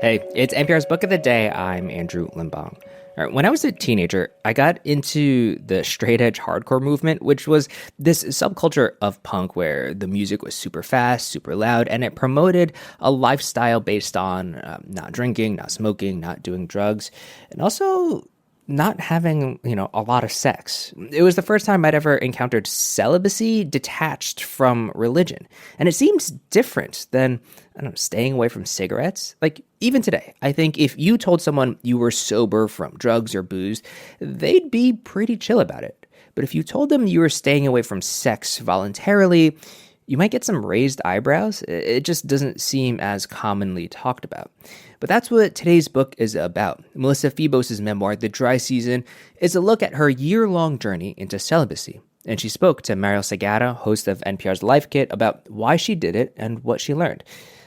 Hey, it's NPR's Book of the Day. I'm Andrew Limbong. All right, when I was a teenager, I got into the straight edge hardcore movement, which was this subculture of punk where the music was super fast, super loud, and it promoted a lifestyle based on not drinking, not smoking, not doing drugs, and also not having, a lot of sex. It was the first time I'd ever encountered celibacy detached from religion. And it seems different than, I don't know, staying away from cigarettes. Like, even today, I think if you told someone you were sober from drugs or booze, they'd be pretty chill about it. But if you told them you were staying away from sex voluntarily, you might get some raised eyebrows. It just doesn't seem as commonly talked about. But that's what today's book is about. Melissa Febos' memoir, The Dry Season, is a look at her year-long journey into celibacy. And she spoke to Marielle Segarra, host of NPR's Life Kit, about why she did it and what she learned.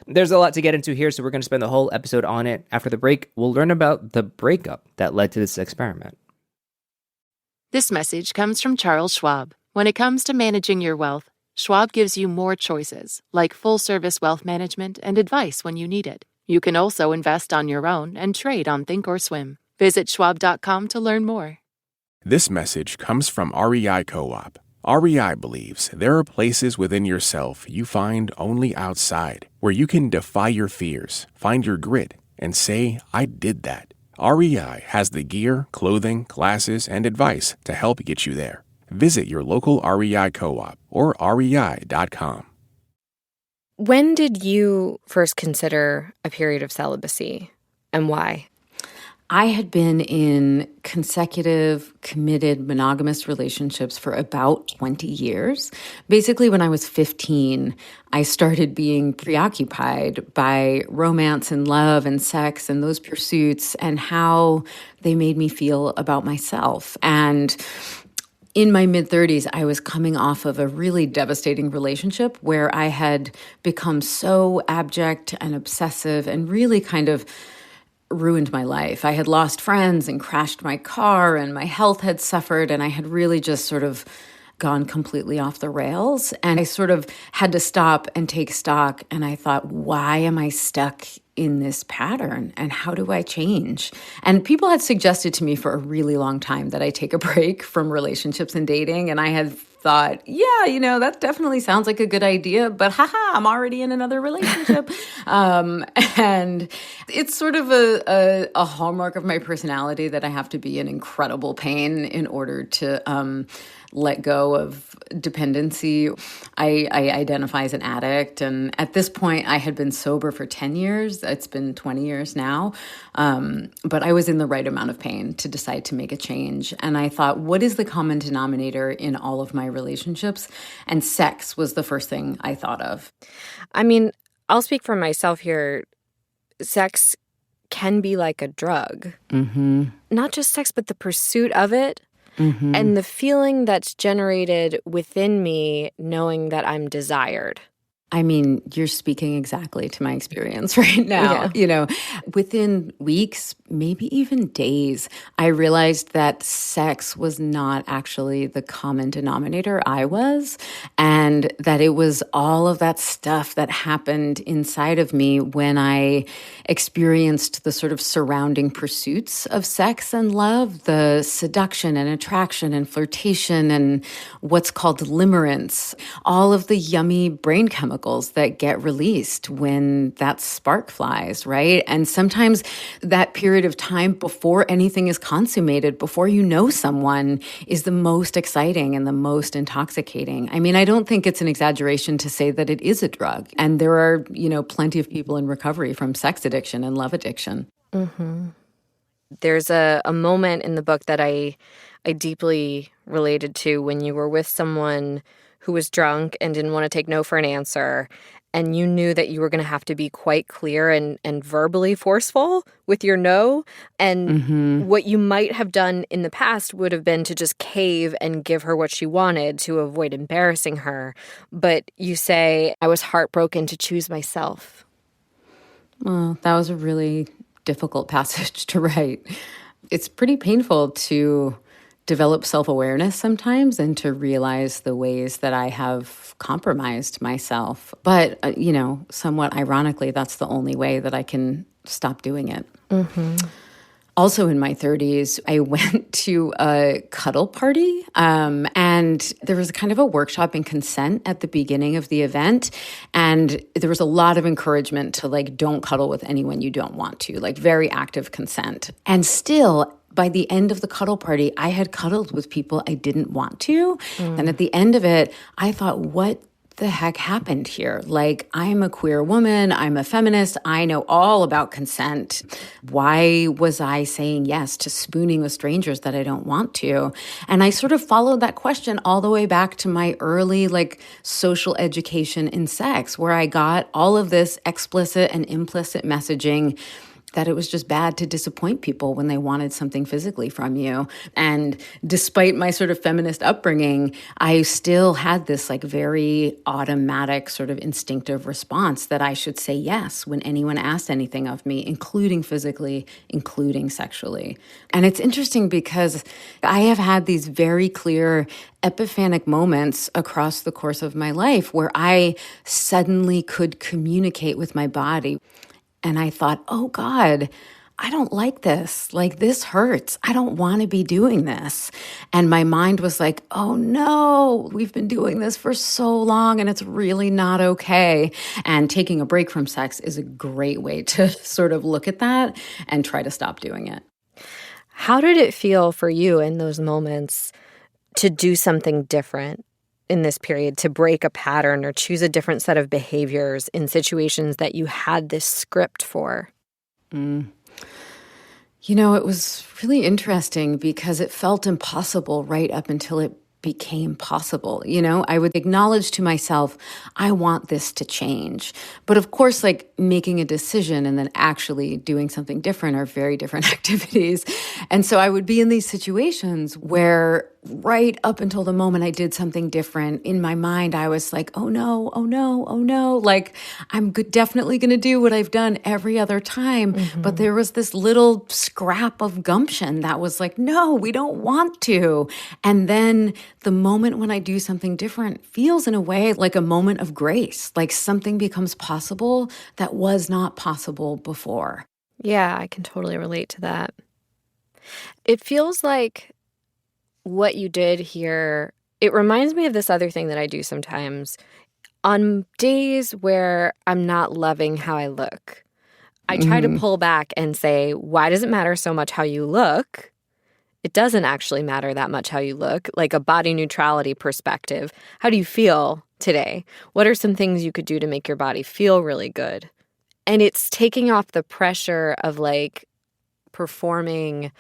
There's a lot to get into here, so we're going to spend the whole episode on it. After the break, we'll learn about the breakup that led to this experiment. This message comes from Charles Schwab. When it comes to managing your wealth, Schwab gives you more choices, like full-service wealth management and advice when you need it. You can also invest on your own and trade on Thinkorswim. Visit schwab.com to learn more. This message comes from REI Co-op. REI believes there are places within yourself you find only outside, where you can defy your fears, find your grit, and say, I did that. REI has the gear, clothing, classes, and advice to help get you there. Visit your local REI Co-op or rei.com. When did you first consider a period of celibacy, and why? I had been in consecutive, committed, monogamous relationships for about 20 years. Basically, when I was 15, I started being preoccupied by romance and love and sex and those pursuits and how they made me feel about myself. And in my mid-30s, I was coming off of a really devastating relationship where I had become so abject and obsessive and really kind of ruined my life. I had lost friends and crashed my car, and my health had suffered, and I had really just sort of gone completely off the rails. And I sort of had to stop and take stock, and I thought, why am I stuck in this pattern, and how do I change? And people had suggested to me for a really long time that I take a break from relationships and dating, and I had thought, yeah, that definitely sounds like a good idea, but I'm already in another relationship. And it's sort of a hallmark of my personality that I have to be in incredible pain in order to let go of dependency. I identify as an addict, and at this point, I had been sober for 10 years. It's been 20 years now, but I was in the right amount of pain to decide to make a change. And I thought, what is the common denominator in all of my relationships? And sex was the first thing I thought of. I mean, I'll speak for myself here. Sex can be like a drug. Mm-hmm. Not just sex, but the pursuit of it. Mm-hmm. And the feeling that's generated within me knowing that I'm desired. I mean, you're speaking exactly to my experience right now. Yeah. Within weeks, maybe even days, I realized that sex was not actually the common denominator I was, and that it was all of that stuff that happened inside of me when I experienced the sort of surrounding pursuits of sex and love, the seduction and attraction and flirtation and what's called limerence, all of the yummy brain chemicals that get released when that spark flies, right? And sometimes that period of time before anything is consummated, before you know someone, is the most exciting and the most intoxicating. I mean, I don't think it's an exaggeration to say that it is a drug. And there are, plenty of people in recovery from sex addiction and love addiction. Mm-hmm. There's a moment in the book that I deeply related to when you were with someone who was drunk and didn't want to take no for an answer, and you knew that you were going to have to be quite clear and verbally forceful with your no, and what you might have done in the past would have been to just cave and give her what she wanted to avoid embarrassing her. But you say, I was heartbroken to choose myself. Well, that was a really difficult passage to write. It's pretty painful to develop self-awareness sometimes and to realize the ways that I have compromised myself. But, somewhat ironically, that's the only way that I can stop doing it. Also in my 30s, I went to a cuddle party, and there was kind of a workshop in consent at the beginning of the event. And there was a lot of encouragement to don't cuddle with anyone you don't want to, very active consent. And still, by the end of the cuddle party, I had cuddled with people I didn't want to. And at the end of it, I thought, what the heck happened here? I'm a queer woman. I'm a feminist. I know all about consent. Why was I saying yes to spooning with strangers that I don't want to? And I sort of followed that question all the way back to my early, social education in sex, where I got all of this explicit and implicit messaging that it was just bad to disappoint people when they wanted something physically from you. And despite my sort of feminist upbringing, I still had this very automatic sort of instinctive response that I should say yes when anyone asked anything of me, including physically, including sexually. And it's interesting because I have had these very clear epiphanic moments across the course of my life where I suddenly could communicate with my body. And I thought, oh God, I don't like this. This hurts. I don't want to be doing this. And my mind was like, oh no, we've been doing this for so long and it's really not okay. And taking a break from sex is a great way to sort of look at that and try to stop doing it. How did it feel for you in those moments to do something different in this period, to break a pattern or choose a different set of behaviors in situations that you had this script for? It was really interesting because it felt impossible right up until it became possible. I would acknowledge to myself, I want this to change. But of course, making a decision and then actually doing something different are very different activities. And so I would be in these situations where right up until the moment I did something different, in my mind, I was like, oh no, oh no, oh no. I'm definitely going to do what I've done every other time. But there was this little scrap of gumption that was like, no, we don't want to. And then the moment when I do something different feels in a way like a moment of grace, like something becomes possible that was not possible before. Yeah, I can totally relate to that. It feels like what you did here, it reminds me of this other thing that I do sometimes. On days where I'm not loving how I look, I try to pull back and say, why does it matter so much how you look? It doesn't actually matter that much how you look, like a body neutrality perspective. How do you feel today? What are some things you could do to make your body feel really good? And it's taking off the pressure of performing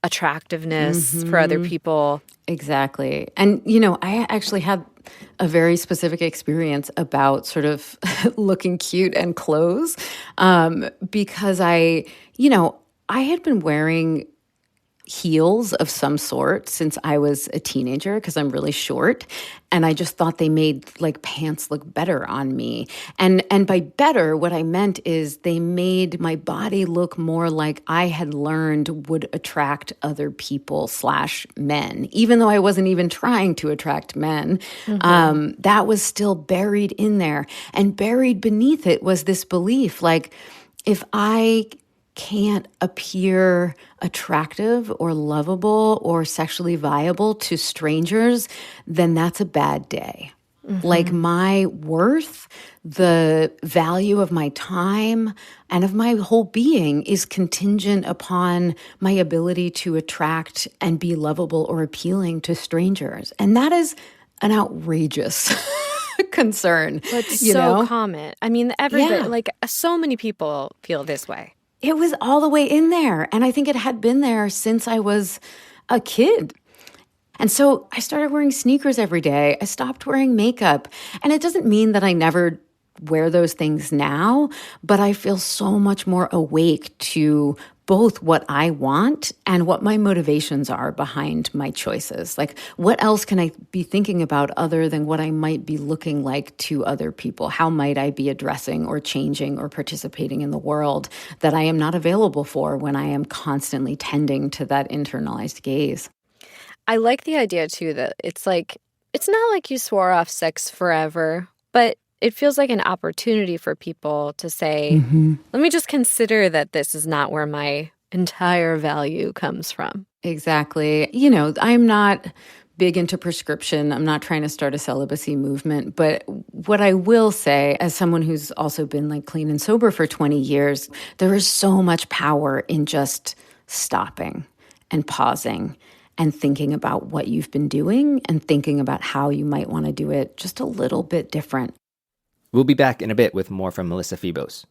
attractiveness for other people. Exactly. And, I actually had a very specific experience about sort of looking cute and clothes because I had been wearing heels of some sort since I was a teenager because I'm really short. And I just thought they made pants look better on me. And by better, what I meant is they made my body look more like I had learned would attract other people / men, even though I wasn't even trying to attract men. That was still buried in there. And buried beneath it was this belief, if I can't appear attractive or lovable or sexually viable to strangers, then that's a bad day. My worth, the value of my time, and of my whole being is contingent upon my ability to attract and be lovable or appealing to strangers. And that is an outrageous concern. But so common. I mean, everybody, so many people feel this way. It was all the way in there. And I think it had been there since I was a kid. And so I started wearing sneakers every day. I stopped wearing makeup. And it doesn't mean that I never wear those things now, but I feel so much more awake to both what I want and what my motivations are behind my choices. What else can I be thinking about other than what I might be looking like to other people? How might I be addressing or changing or participating in the world that I am not available for when I am constantly tending to that internalized gaze? I like the idea, too, that it's not like you swore off sex forever, but it feels like an opportunity for people to say, let me just consider that this is not where my entire value comes from. Exactly. You know, I'm not big into prescription. I'm not trying to start a celibacy movement. But what I will say, as someone who's also been like clean and sober for 20 years, there is so much power in just stopping and pausing and thinking about what you've been doing and thinking about how you might want to do it just a little bit different. We'll be back in a bit with more from Melissa Febos.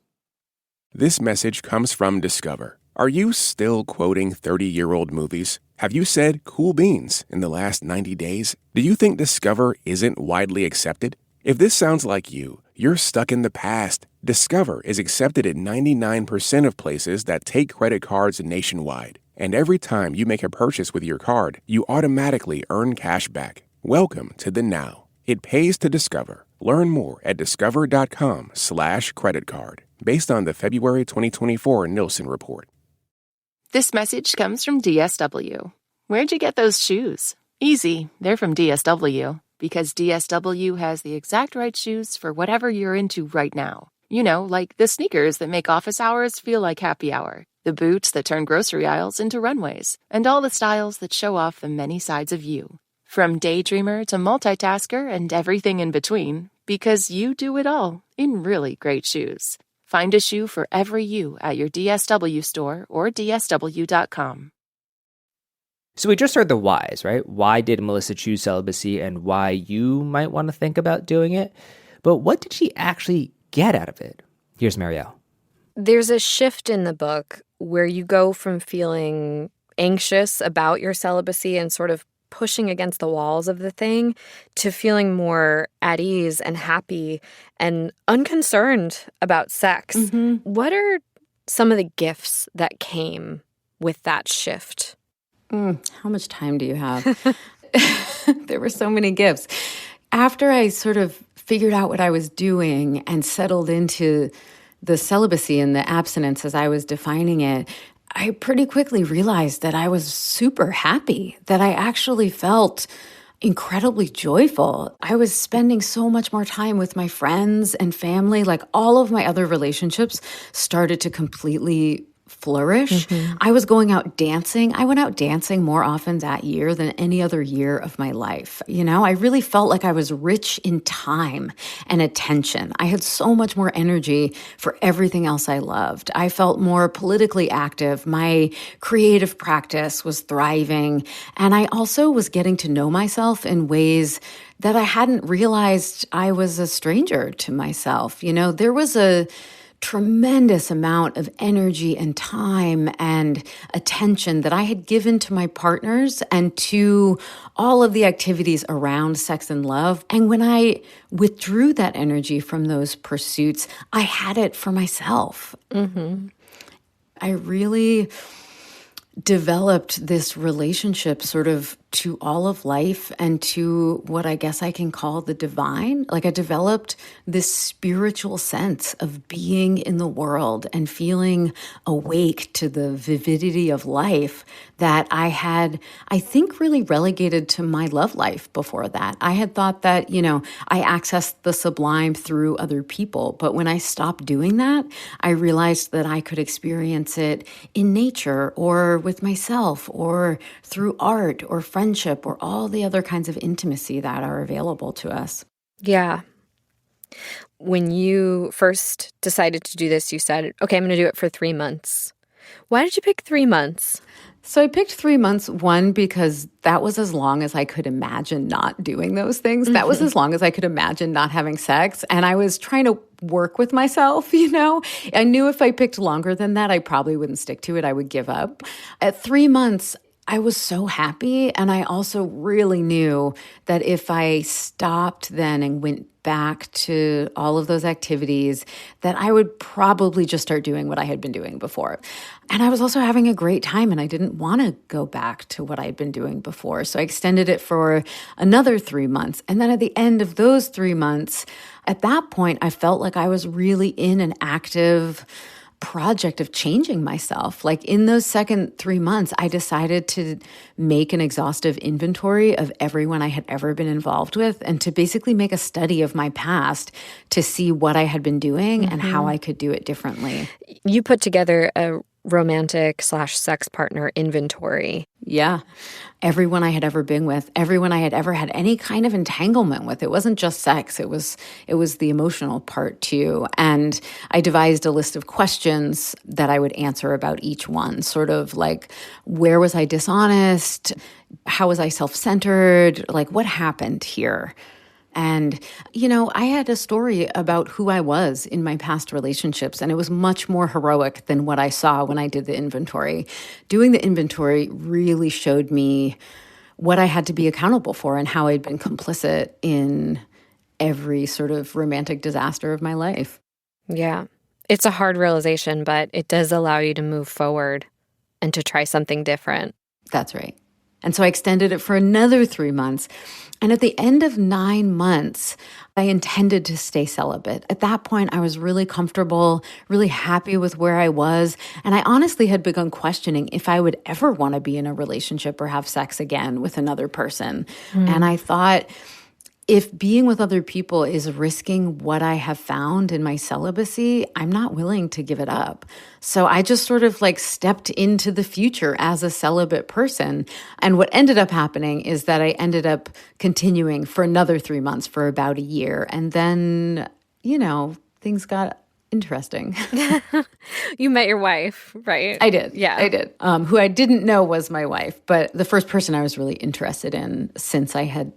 This message comes from Discover. Are you still quoting 30-year-old movies? Have you said cool beans in the last 90 days? Do you think Discover isn't widely accepted? If this sounds like you, you're stuck in the past. Discover is accepted at 99% of places that take credit cards nationwide. And every time you make a purchase with your card, you automatically earn cash back. Welcome to the now. It pays to Discover. Learn more at discover.com/credit card, based on the February 2024 Nielsen report. This message comes from DSW. Where'd you get those shoes? Easy, they're from DSW. Because DSW has the exact right shoes for whatever you're into right now. You know, like the sneakers that make office hours feel like happy hour, the boots that turn grocery aisles into runways, and all the styles that show off the many sides of you. From daydreamer to multitasker and everything in between, because you do it all in really great shoes. Find a shoe for every you at your DSW store or dsw.com. So we just heard the whys, right? Why did Melissa choose celibacy and why you might want to think about doing it? But what did she actually get out of it? Here's Marielle. There's a shift in the book where you go from feeling anxious about your celibacy and sort of pushing against the walls of the thing to feeling more at ease and happy and unconcerned about sex. What are some of the gifts that came with that shift? How much time do you have? There were so many gifts. After I sort of figured out what I was doing and settled into the celibacy and the abstinence as I was defining it, I pretty quickly realized that I was super happy, that I actually felt incredibly joyful. I was spending so much more time with my friends and family. Like all of my other relationships started to completely flourish. I was going out dancing. I went out dancing more often that year than any other year of my life. You know, I really felt like I was rich in time and attention. I had so much more energy for everything else I loved. I felt more politically active. My creative practice was thriving. And I also was getting to know myself in ways that I hadn't realized I was a stranger to myself. You know, there was a tremendous amount of energy and time and attention that I had given to my partners and to all of the activities around sex and love. And when I withdrew that energy from those pursuits, I had it for myself. I really developed this relationship sort of to all of life and to what I guess I can call the divine. Like I developed this spiritual sense of being in the world and feeling awake to the vividity of life that I had, I think, really relegated to my love life before that. I had thought that, you know, I accessed the sublime through other people. But when I stopped doing that, I realized that I could experience it in nature or with myself or through art or friendship or all the other kinds of intimacy that are available to us. Yeah. When you first decided to do this, you said, okay, I'm going to do it for 3 months. Why did you pick 3 months? So I picked 3 months, one, because that was as long as I could imagine not doing those things. That was as long as I could imagine not having sex. And I was trying to work with myself, you know. I knew if I picked longer than that, I probably wouldn't stick to it. I would give up. At 3 months, I was so happy. And I also really knew that if I stopped then and went back to all of those activities, that I would probably just start doing what I had been doing before. And I was also having a great time and I didn't want to go back to what I'd been doing before. So I extended it for another 3 months. And then at the end of those 3 months, at that point, I felt like I was really in an active project of changing myself. Like in those second 3 months, I decided to make an exhaustive inventory of everyone I had ever been involved with and to basically make a study of my past to see what I had been doing and how I could do it differently. You put together a romantic/sex partner inventory. Yeah. Everyone I had ever been with, everyone I had ever had any kind of entanglement with. It wasn't just sex. It was the emotional part too. And I devised a list of questions that I would answer about each one, sort of like, where was I dishonest? How was I self-centered? Like, what happened here? And, I had a story about who I was in my past relationships, and it was much more heroic than what I saw when I did the inventory. Doing the inventory really showed me what I had to be accountable for and how I'd been complicit in every sort of romantic disaster of my life. Yeah. It's a hard realization, but it does allow you to move forward and to try something different. That's right. And so I extended it for another 3 months. And at the end of 9 months, I intended to stay celibate. At that point, I was really comfortable, really happy with where I was. And I honestly had begun questioning if I would ever want to be in a relationship or have sex again with another person. And I thought, if being with other people is risking what I have found in my celibacy, I'm not willing to give it up. So I just sort of like stepped into the future as a celibate person. And what ended up happening is that I ended up continuing for another 3 months, for about a year. And then, things got interesting. You met your wife, right? I did. Yeah. I did. Who I didn't know was my wife, but the first person I was really interested in since I had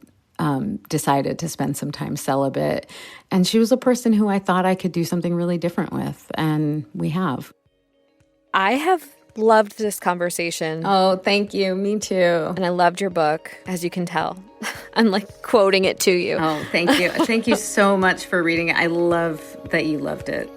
decided to spend some time celibate. And she was a person who I thought I could do something really different with. And we have. I have loved this conversation. Oh, thank you. Me too. And I loved your book, as you can tell. I'm like quoting it to you. Oh, thank you. Thank you so much for reading it. I love that you loved it.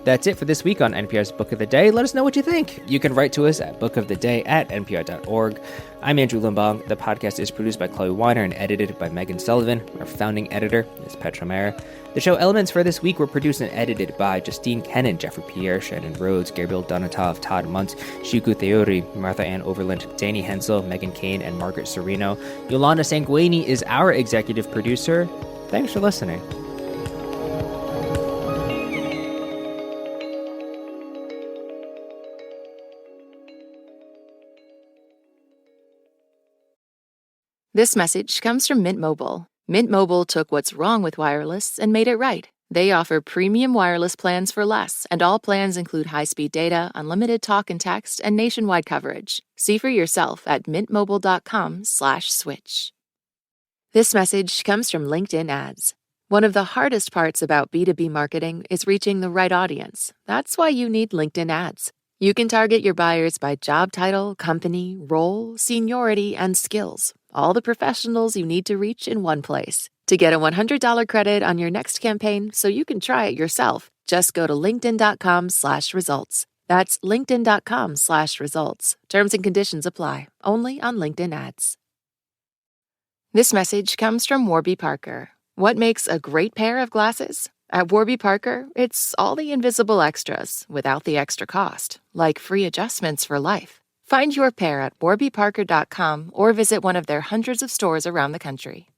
That's it for this week on NPR's Book of the Day. Let us know what you think. You can write to us at bookoftheday@npr.org. I'm Andrew Limbong. The podcast is produced by Chloe Weiner and edited by Megan Sullivan. Our founding editor is Petra Mayer. The show elements for this week were produced and edited by Justine Kennan, Jeffrey Pierre, Shannon Rhodes, Gabriel Donatov, Todd Muntz, Shuku Theori, Martha Ann Overland, Danny Hensel, Megan Kane, and Margaret Serino. Yolanda Sanguini is our executive producer. Thanks for listening. This message comes from Mint Mobile. Mint Mobile took what's wrong with wireless and made it right. They offer premium wireless plans for less, and all plans include high-speed data, unlimited talk and text, and nationwide coverage. See for yourself at mintmobile.com/switch. This message comes from LinkedIn Ads. One of the hardest parts about B2B marketing is reaching the right audience. That's why you need LinkedIn Ads. You can target your buyers by job title, company, role, seniority, and skills. All the professionals you need to reach in one place. To get a $100 credit on your next campaign so you can try it yourself, just go to linkedin.com/results. That's linkedin.com/results. Terms and conditions apply. Only on LinkedIn Ads. This message comes from Warby Parker. What makes a great pair of glasses? At Warby Parker, it's all the invisible extras without the extra cost, like free adjustments for life. Find your pair at warbyparker.com or visit one of their hundreds of stores around the country.